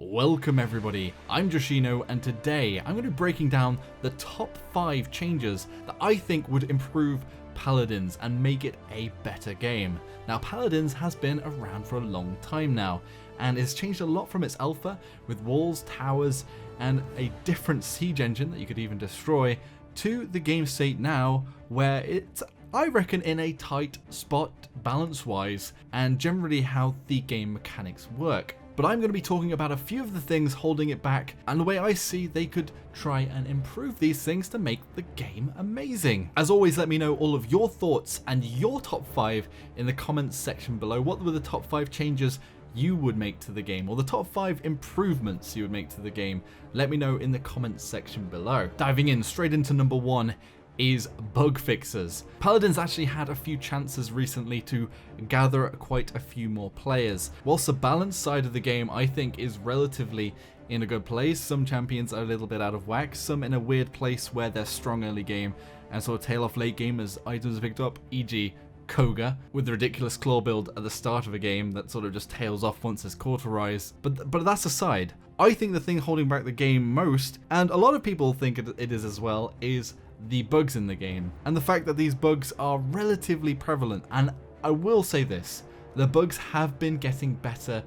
Welcome everybody, I'm Joshino, and today I'm going to be breaking down the top 5 changes that I think would improve Paladins and make it a better game. Now Paladins has been around for a long time now, and it's changed a lot from its alpha with walls, towers, and a different siege engine that you could even destroy, to the game state now where it's, I reckon, in a tight spot balance wise and generally how the game mechanics work. But I'm going to be talking about a few of the things holding it back and the way I see they could try and improve these things to make the game amazing. As always, let me know all of your thoughts and your top 5 in the comments section below. What were the top 5 changes you would make to the game, or the top 5 improvements you would make to the game? Let me know in the comments section below. Diving in straight into number 1 is bug fixes. Paladins actually had a few chances recently to gather quite a few more players. Whilst the balance side of the game I think is relatively in a good place, some champions are a little bit out of whack, some in a weird place where they're strong early game and sort of tail off late game as items are picked up, e.g. Koga with the ridiculous claw build at the start of a game that sort of just tails off once it's cauterized. But that's aside, I think the thing holding back the game most, and a lot of people think it is as well, is the bugs in the game, and the fact that these bugs are relatively prevalent. And I will say this, the bugs have been getting better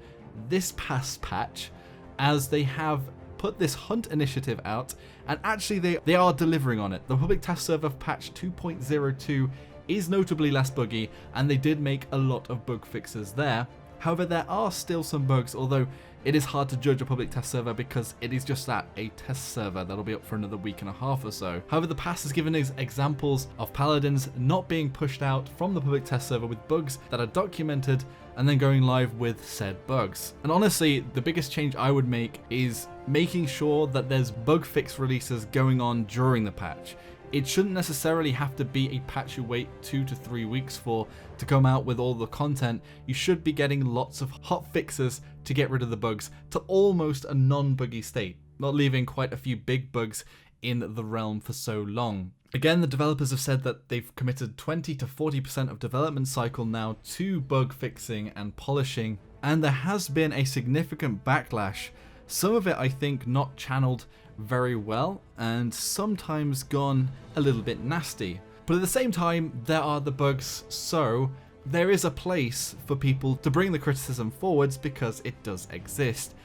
this past patch as they have put this hunt initiative out, and actually they are delivering on it. The public test server patch 2.02 is notably less buggy, and they did make a lot of bug fixes there. However, there are still some bugs, although it is hard to judge a public test server because it is just that, a test server that'll be up for another week and a half or so. However, the past has given us examples of Paladins not being pushed out from the public test server with bugs that are documented and then going live with said bugs. And honestly, the biggest change I would make is making sure that there's bug fix releases going on during the patch. It shouldn't necessarily have to be a patch you wait 2 to 3 weeks for to come out with all the content. You should be getting lots of hot fixes to get rid of the bugs to almost a non-buggy state, not leaving quite a few big bugs in the realm for so long. Again, the developers have said that they've committed 20 to 40% of development cycle now to bug fixing and polishing, and there has been a significant backlash. Some of it I think not channeled very well, and sometimes gone a little bit nasty. But at the same time, there are the bugs, so there is a place for people to bring the criticism forwards because it does exist.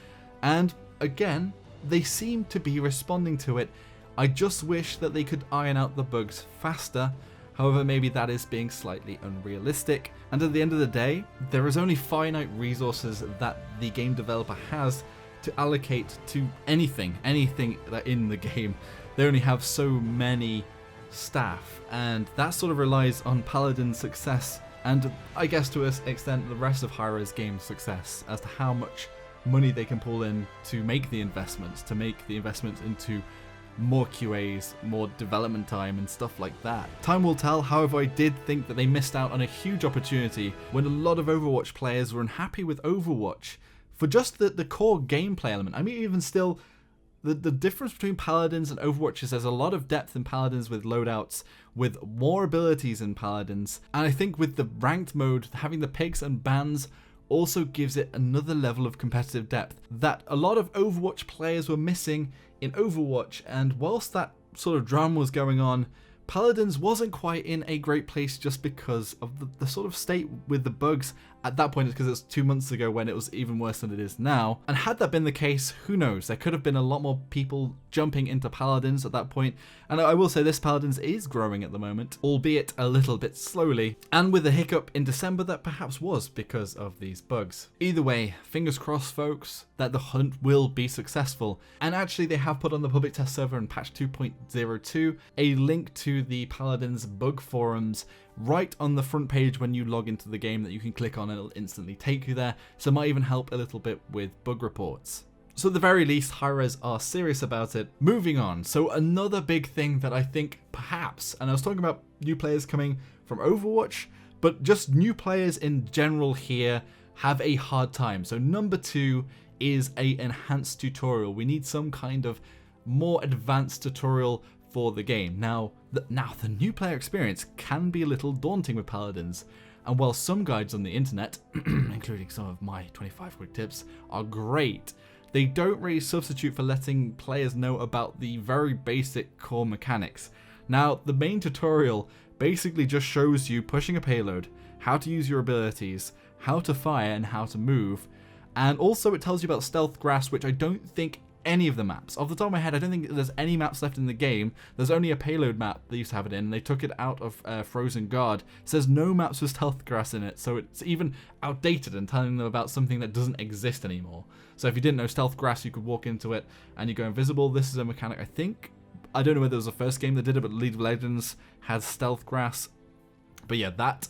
And again, they seem to be responding to it. I just wish that they could iron out the bugs faster. However, maybe that is being slightly unrealistic. And at the end of the day, there is only finite resources that the game developer has to allocate to anything that in the game. They only have so many staff, and that sort of relies on Paladin's success, and I guess to an extent the rest of hi-rez games' success, as to how much money they can pull in to make the investments into more QAs, more development time and stuff like that. Time will tell. However, I did think that they missed out on a huge opportunity when a lot of Overwatch players were unhappy with Overwatch for just the core gameplay element. I mean, even still, the difference between Paladins and Overwatch is there's a lot of depth in Paladins with loadouts, with more abilities in Paladins, and I think with the ranked mode, having the picks and bans also gives it another level of competitive depth that a lot of Overwatch players were missing in Overwatch. And whilst that sort of drama was going on, Paladins wasn't quite in a great place just because of the sort of state with the bugs at that point. It's because it was 2 months ago when it was even worse than it is now. And had that been the case, who knows? There could have been a lot more people jumping into Paladins at that point. And I will say this Paladins is growing at the moment, albeit a little bit slowly, and with a hiccup in December that perhaps was because of these bugs. Either way, fingers crossed folks that the hunt will be successful. And actually they have put on the public test server in patch 2.02 a link to the Paladins bug forums right on the front page when you log into the game that you can click on and it'll instantly take you there, so it might even help a little bit with bug reports. So at the very least, hi-rez are serious about it. Moving on, so another big thing that I think perhaps, and I was talking about new players coming from Overwatch, but just new players in general here have a hard time. So number 2 is a enhanced tutorial. We need some kind of more advanced tutorial for the game. Now the new player experience can be a little daunting with Paladins, and while some guides on the internet, including some of my 25 quick tips, are great, they don't really substitute for letting players know about the very basic core mechanics. Now, the main tutorial basically just shows you pushing a payload, how to use your abilities, how to fire, and how to move. And also it tells you about stealth grass, which I don't think any of the maps. Off the top of my head, I don't think there's any maps left in the game. There's only a payload map they used to have it in. They took it out of Frozen Guard. It says no maps with stealth grass in it, so it's even outdated and telling them about something that doesn't exist anymore. So if you didn't know stealth grass, you could walk into it and you go invisible. This is a mechanic, I think. I don't know whether it was the first game that did it, but League of Legends has stealth grass. But yeah, that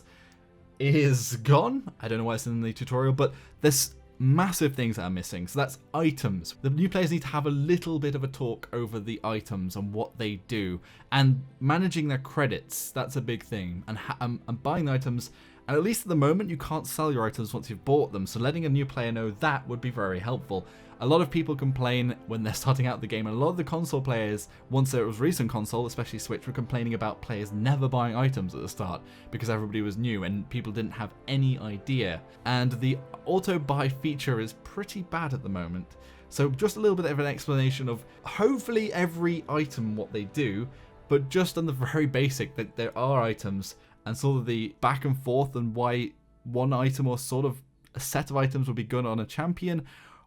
is gone. I don't know why it's in the tutorial, but there's massive things that are missing. So that's items. The new players need to have a little bit of a talk over the items and what they do, and managing their credits. That's a big thing, and buying the items. And at least at the moment, you can't sell your items once you've bought them, so letting a new player know that would be very helpful. A lot of people complain when they're starting out the game, and a lot of the console players, once there was recent console, especially Switch, were complaining about players never buying items at the start because everybody was new and people didn't have any idea. And the auto buy feature is pretty bad at the moment. So just a little bit of an explanation of hopefully every item, what they do, but just on the very basic that there are items, and sort of the back and forth and why one item or sort of a set of items would be good on a champion,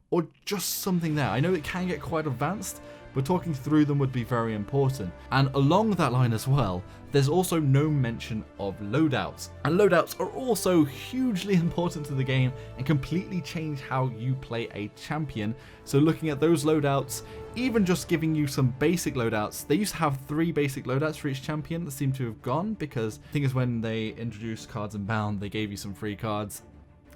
or just something there. I know it can get quite advanced, but talking through them would be very important. And along that line as well, there's also no mention of loadouts. And loadouts are also hugely important to the game and completely change how you play a champion. So looking at those loadouts, even just giving you some basic loadouts. They used to have 3 basic loadouts for each champion that seem to have gone, because I think it's when they introduced cards and bound, they gave you some free cards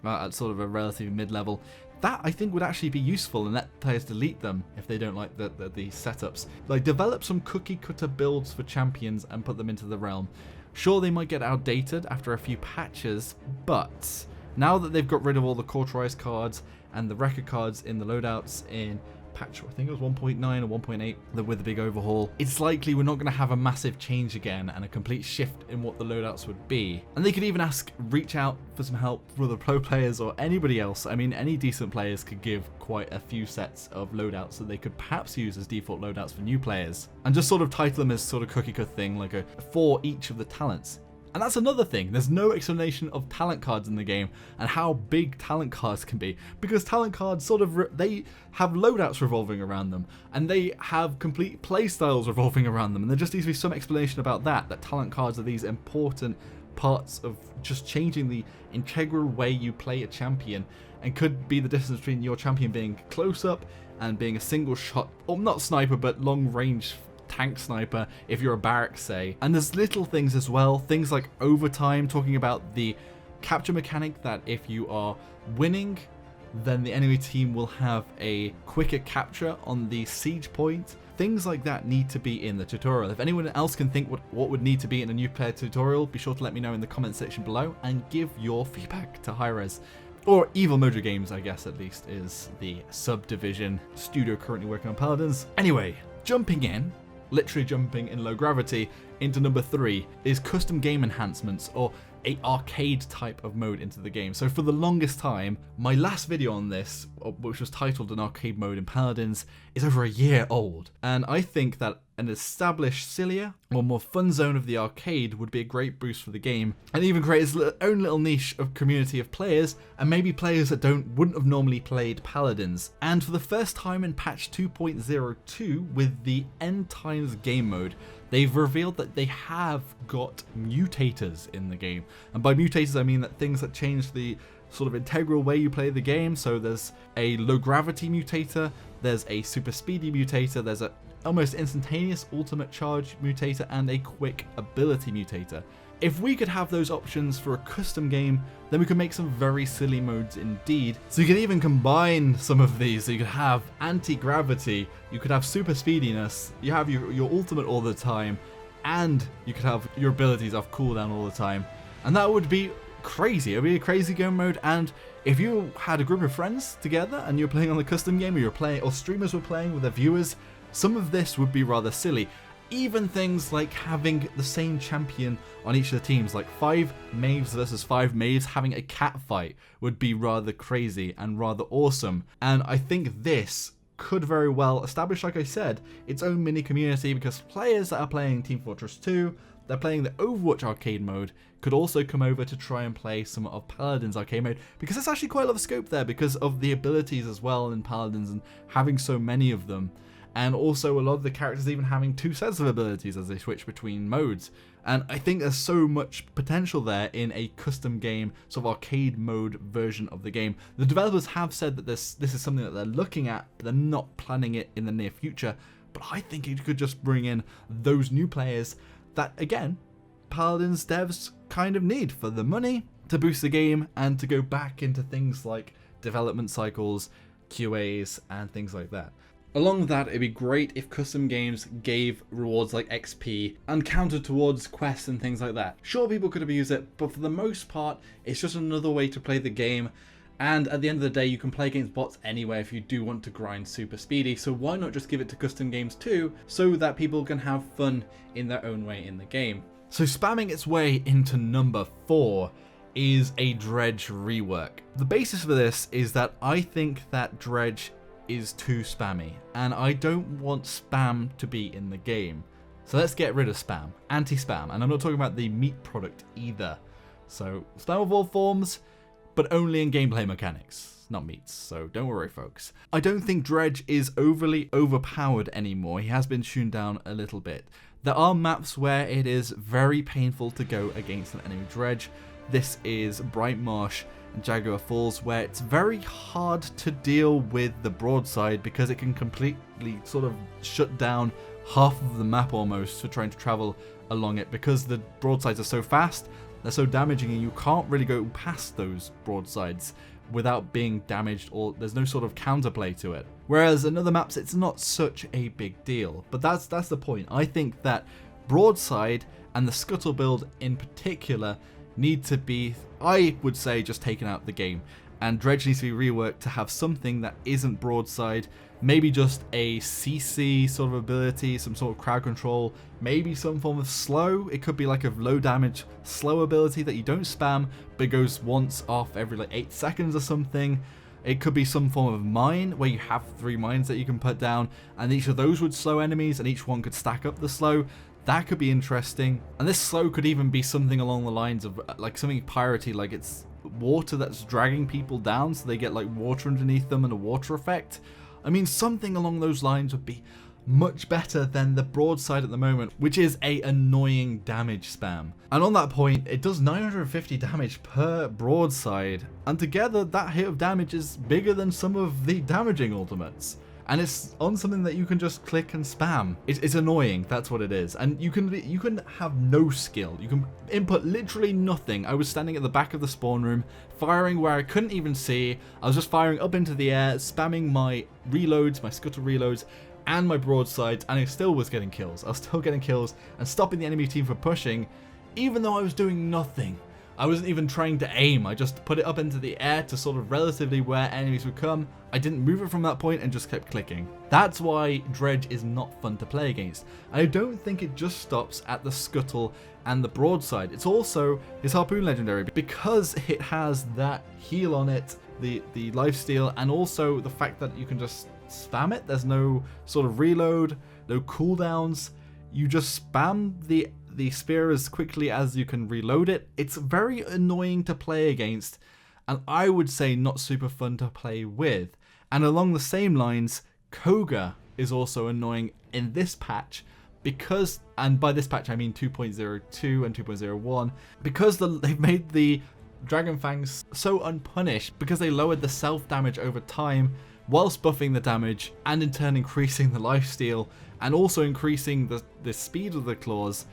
at sort of a relatively mid-level. That I think would actually be useful, and let players delete them if they don't like the setups. Like, develop some cookie cutter builds for champions and put them into the realm. Sure, they might get outdated after a few patches, but now that they've got rid of all the cauterized cards and the record cards in the loadouts in patch, I think it was 1.9 or 1.8, with the big overhaul, it's likely we're not going to have a massive change again and a complete shift in what the loadouts would be. And they could even reach out for some help for the pro players or anybody else. I mean, any decent players could give quite a few sets of loadouts that they could perhaps use as default loadouts for new players, and just sort of title them as sort of cookie cutter thing, like for each of the talents. And that's another thing, there's no explanation of talent cards in the game and how big talent cards can be, because talent cards sort of, they have loadouts revolving around them, and they have complete playstyles revolving around them, and there just needs to be some explanation about that talent cards are these important parts of just changing the integral way you play a champion, and could be the difference between your champion being close up and being a single shot, or not sniper, but long range tank sniper if you're a barrack, say. And there's little things as well, things like overtime, talking about the capture mechanic, that if you are winning, then the enemy team will have a quicker capture on the siege point. Things like that need to be in the tutorial. If anyone else can think what would need to be in a new player tutorial, be sure to let me know in the comment section below and give your feedback to hi-rez. Or Evil Mojo Games, I guess, at least, is the subdivision studio currently working on Paladins. Anyway, literally jumping in low gravity into number 3 is custom game enhancements, or a arcade type of mode into the game. So for the longest time, my last video on this, which was titled an arcade mode in Paladins, is over a year old, and I think that an established, sillier or more fun zone of the arcade would be a great boost for the game, and even create its own little niche of community of players, and maybe players that wouldn't have normally played Paladins. And for the first time in patch 2.02 with the End Times game mode, they've revealed that they have got mutators in the game. And by mutators, I mean that things that change the sort of integral way you play the game. So there's a low gravity mutator, there's a super speedy mutator, there's a almost instantaneous ultimate charge mutator, and a quick ability mutator. If we could have those options for a custom game, then we could make some very silly modes indeed. So you could even combine some of these. So you could have anti-gravity, you could have super speediness, you have your ultimate all the time, and you could have your abilities off cooldown all the time. And that would be crazy. It would be a crazy game mode. And if you had a group of friends together and you're playing on the custom game, or streamers were playing with their viewers, some of this would be rather silly. Even things like having the same champion on each of the teams, like 5 Maves versus 5 Maves, having a cat fight would be rather crazy and rather awesome. And I think this could very well establish, like I said, its own mini community, because players that are playing Team Fortress 2, they're playing the Overwatch arcade mode, could also come over to try and play some of Paladins arcade mode, because there's actually quite a lot of scope there because of the abilities as well in Paladins and having so many of them. And also a lot of the characters even having 2 sets of abilities as they switch between modes. And I think there's so much potential there in a custom game, sort of arcade mode version of the game. The developers have said that this is something that they're looking at, but they're not planning it in the near future. But I think it could just bring in those new players that, again, Paladins devs kind of need for the money to boost the game and to go back into things like development cycles, QAs, and things like that. Along with that, it'd be great if custom games gave rewards like XP and counted towards quests and things like that. Sure, people could abuse it, but for the most part, it's just another way to play the game. And at the end of the day, you can play against bots anyway if you do want to grind super speedy. So why not just give it to custom games too, so that people can have fun in their own way in the game. So spamming its way into number 4 is a DREDGE rework. The basis for this is that I think that DREDGE is too spammy, and I don't want spam to be in the game. So let's get rid of spam, anti-spam, and I'm not talking about the meat product either. So spam of all forms, but only in gameplay mechanics, not meats, so don't worry folks. I don't think DREDGE is overly overpowered anymore. He has been tuned down a little bit. There are maps where it is very painful to go against an enemy DREDGE. This is Bright Marsh and Jaguar Falls, where it's very hard to deal with the broadside because it can completely sort of shut down half of the map almost for trying to travel along it, because the broadsides are so fast, they're so damaging, and you can't really go past those broadsides without being damaged, or there's no sort of counterplay to it. Whereas in other maps, it's not such a big deal. But that's the point. I think that broadside and the scuttle build in particular need to be, I would say, just taken out of the game. And DREDGE needs to be reworked to have something that isn't broadside, maybe just a CC sort of ability, some sort of crowd control, maybe some form of slow. It could be like a low damage slow ability that you don't spam, but goes once off every like 8 seconds or something. It could be some form of mine where you have 3 mines that you can put down, and each of those would slow enemies, and each one could stack up the slow. That could be interesting. And this slow could even be something along the lines of like something piratey, like it's water that's dragging people down, so they get like water underneath them and a water effect. I mean, something along those lines would be much better than the broadside at the moment, which is a annoying damage spam. And on that point, it does 950 damage per broadside, and together that hit of damage is bigger than some of the damaging ultimates. And it's on something that you can just click and spam. It's annoying, that's what it is. And you can have no skill. You can input literally nothing. I was standing at the back of the spawn room, firing where I couldn't even see. I was just firing up into the air, spamming my reloads, my scuttle reloads, and my broadsides, and I still was getting kills. I was still getting kills and stopping the enemy team from pushing, even though I was doing nothing. I wasn't even trying to aim. I just put it up into the air to sort of relatively where enemies would come. I didn't move it from that point and just kept clicking. That's why DREDGE is not fun to play against. I don't think it just stops at the scuttle and the broadside. It's also his harpoon legendary, because it has that heal on it, the lifesteal, and also the fact that you can just spam it. There's no sort of reload, no cooldowns. You just spam the spear as quickly as you can reload it. It's very annoying to play against, and I would say not super fun to play with. And along the same lines, Koga is also annoying in this patch, because, and by this patch I mean 2.02 and 2.01, because they've made the Dragon Fangs so unpunished, because they lowered the self damage over time whilst buffing the damage, and in turn increasing the lifesteal, and also increasing the speed of the claws.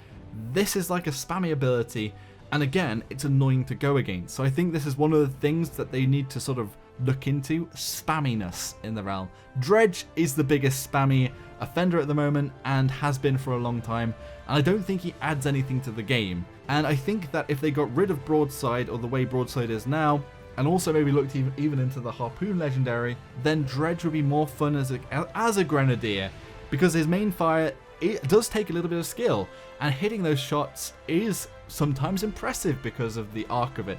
This is like a spammy ability, and again, it's annoying to go against. So I think this is one of the things that they need to sort of look into, spamminess in the realm. DREDGE is the biggest spammy offender at the moment, and has been for a long time, and I don't think he adds anything to the game. And I think that if they got rid of broadside, or the way broadside is now, and also maybe looked even into the harpoon legendary, then DREDGE would be more fun as a grenadier, because his main fire, it does take a little bit of skill, and hitting those shots is sometimes impressive because of the arc of it.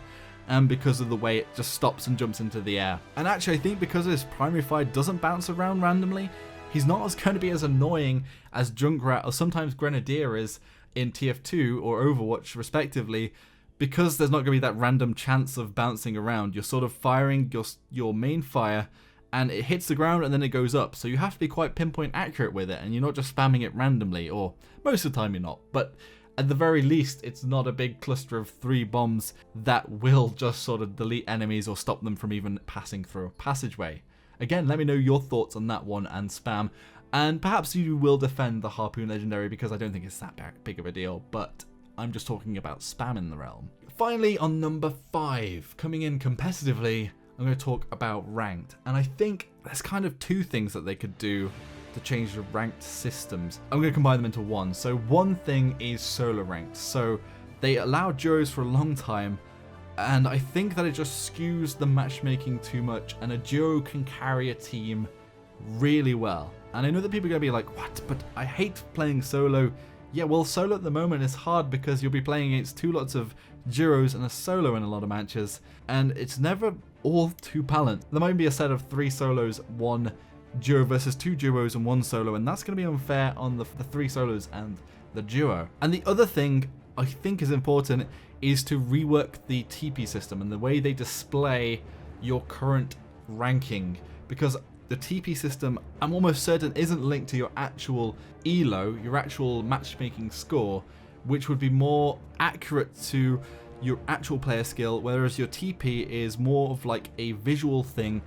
and because of the way it just stops and jumps into the air. And actually I think because his primary fire doesn't bounce around randomly, he's not going to be as annoying as Junkrat or sometimes Grenadier is in TF2 or Overwatch respectively, because there's not going to be that random chance of bouncing around. You're sort of firing your main fire and it hits the ground and then it goes up, so you have to be quite pinpoint accurate with it, and you're not just spamming it randomly, or most of the time you're not, but at the very least it's not a big cluster of 3 bombs that will just sort of delete enemies or stop them from even passing through a passageway. Again, let me know your thoughts on that one and spam, and perhaps you will defend the Harpoon Legendary because I don't think it's that big of a deal, but I'm just talking about spam in the realm. Finally, on number 5, coming in competitively, I'm going to talk about ranked, and I think there's kind of 2 things that they could do to change the ranked systems. I'm going to combine them into one. So one thing is solo ranked. So they allowed duos for a long time, and I think that it just skews the matchmaking too much, and a duo can carry a team really well. And I know that people are going to be like, what? But I hate playing solo. Yeah, well, solo at the moment is hard because you'll be playing against 2 lots of duos and a solo in a lot of matches, and it's never all too balanced. There might be a set of 3 solos, 1 duo versus 2 duos and 1 solo, and that's going to be unfair on the 3 solos and the duo. And the other thing I think is important is to rework the TP system and the way they display your current ranking, because the TP system, I'm almost certain, isn't linked to your actual elo, your actual matchmaking score, which would be more accurate to your actual player skill, whereas your TP is more of like a visual thing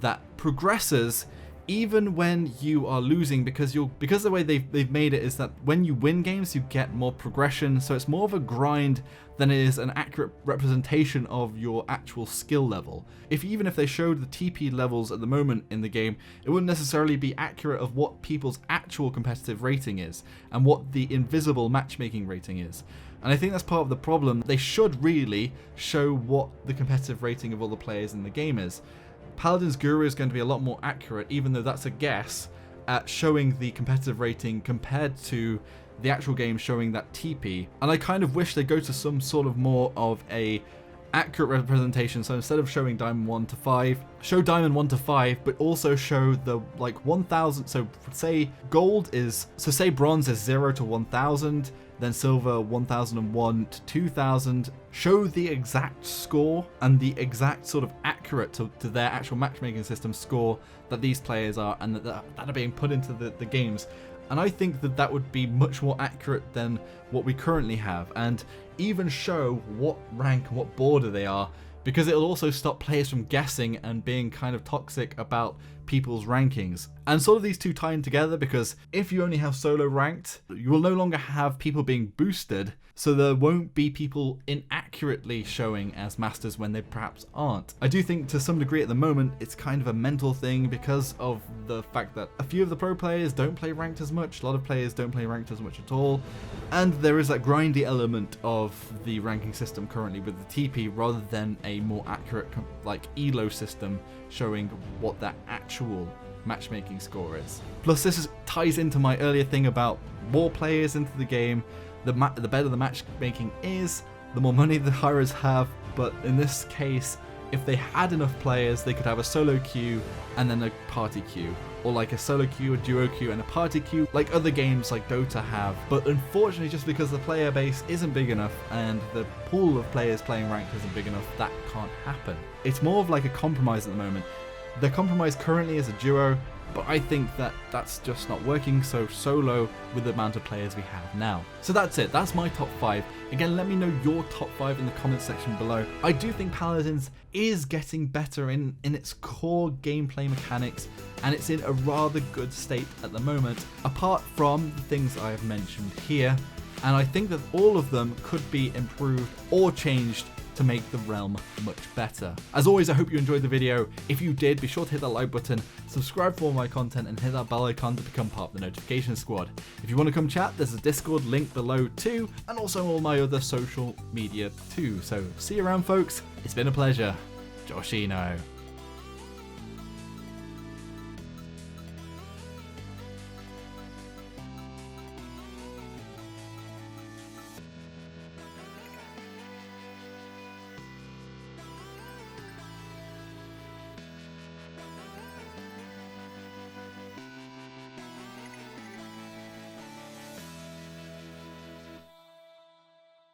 that progresses even when you are losing, because the way they've made it is that when you win games you get more progression, so it's more of a grind than it is an accurate representation of your actual skill level. Even if they showed the TP levels at the moment in the game, it wouldn't necessarily be accurate of what people's actual competitive rating is and what the invisible matchmaking rating is. And I think that's part of the problem. They should really show what the competitive rating of all the players in the game is. Paladins Guru is going to be a lot more accurate, even though that's a guess, at showing the competitive rating compared to the actual game showing that TP. And I kind of wish they go to some sort of more of a accurate representation. So instead of showing Diamond 1 to 5, show Diamond 1 to 5, but also show the like 1000. So say gold is, so say bronze is 0 to 1000, then silver 1001 to 2000. Show the exact score and the exact sort of accurate to their actual matchmaking system score that these players are, and that are being put into the games. And I think that that would be much more accurate than what we currently have, and even show what rank and what border they are, because it'll also stop players from guessing and being kind of toxic about people's rankings. And sort of these two tie in together, because if you only have solo ranked, you will no longer have people being boosted, so there won't be people inaccurately showing as masters when they perhaps aren't. I do think to some degree at the moment it's kind of a mental thing because of the fact that a few of the pro players don't play ranked as much, a lot of players don't play ranked as much at all, and there is that grindy element of the ranking system currently with the TP rather than a more accurate like elo system showing what that actual matchmaking score is. Plus this ties into my earlier thing about more players into the game. The better the matchmaking is, the more money the hi-rez have, but in this case, if they had enough players, they could have a solo queue and then a party queue, or like a solo queue, a duo queue, and a party queue, like other games like Dota have. But unfortunately, just because the player base isn't big enough and the pool of players playing ranked isn't big enough, that can't happen. It's more of like a compromise at the moment. The compromise currently is a duo, but I think that that's just not working, so solo with the amount of players we have now. So that's it, that's my top 5. Again, let me know your top 5 in the comments section below. I do think Paladins is getting better in its core gameplay mechanics, and it's in a rather good state at the moment, apart from the things I have mentioned here, and I think that all of them could be improved or changed to make the realm much better. As always, I hope you enjoyed the video. If you did, be sure to hit that like button, subscribe for more of my content, and hit that bell icon to become part of the notification squad. If you want to come chat, there's a Discord link below too, and also all my other social media too. So see you around, folks. It's been a pleasure. Joshino.